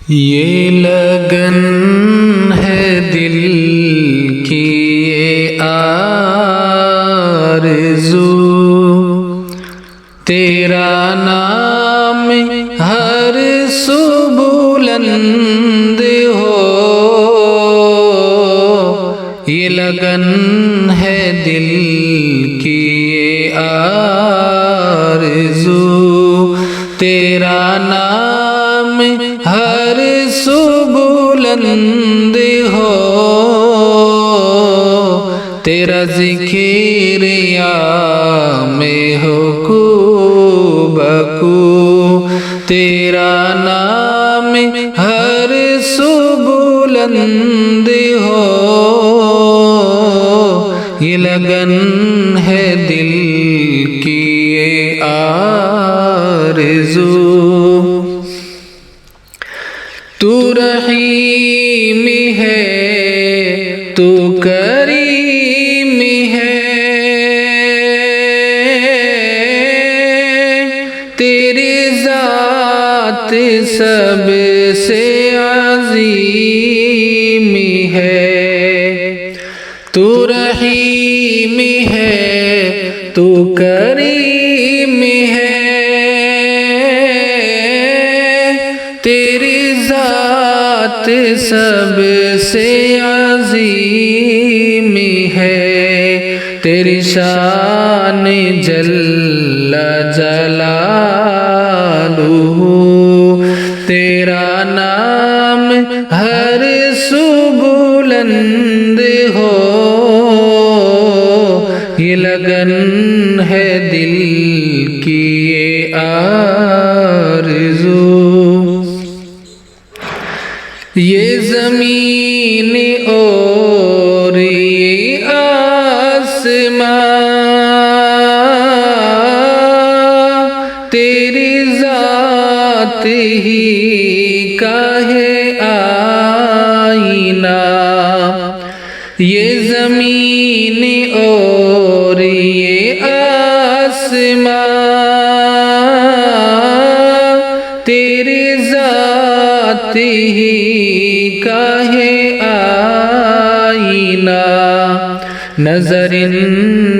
یہ لگن ہے دل کی یہ آرزو، تیرا نام ہر سو بلند ہو، یہ لگن ہے دل کی یہ آرزو، تیرا نام ہر سو بلند ہو، تیرا ذکر یام ہو کو بکو، تیرا نام ہر سو بلند ہو، یہ لگن ہے دل کی یہ آرزو۔ تو رحیم ہے تو کریم ہے، تیری ذات سب سے عظیم ہے، تو رحیم ہے تو کریم ہے، تیری ذات سب سے عظیم ہے، تیری شان جل جلالہ، تیرا نام ہر سو بلند ہو، یہ لگن ہے دل کی یہ آرزو۔ یہ زمین اور یہ آسمان، تیری ذات ہی کا ہے آئینہ، یہ زمین اور یہ آسمان، تیری ذات ہی کا ہے آئینہ، نظر ان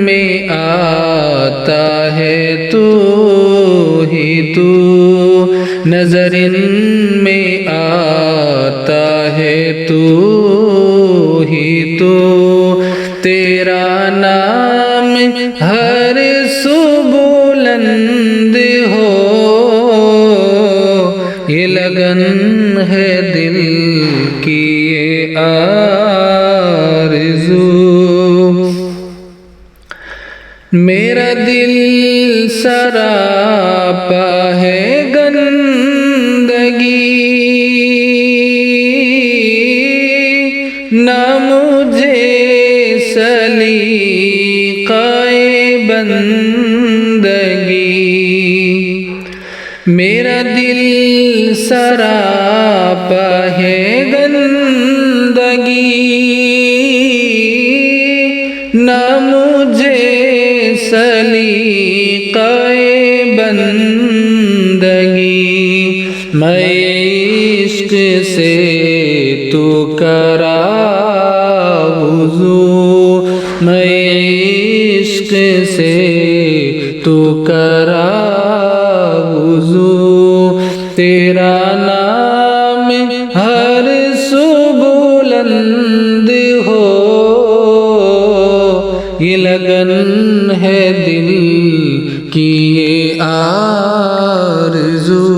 میں آتا ہے تو ہی تو، نظر ان میں آتا ہے تو ہی تو، تیرا نام ہر سو بلند ہو، یہ لگن ہے دل کی یہ آرزو۔ میرا دل سراپا ہے گندگی، نہ مجھے سلیقہ بندگی، میرا دل سراپا ہے گندگی، نہ مجھے سلیقہ بندگی، میں عشق سے تو کرا وضو، میں عشق سے تو کرا وضو، تیرا نام ہر سو بلند ہو، یہ لگن ہے دل کی یہ آرزو۔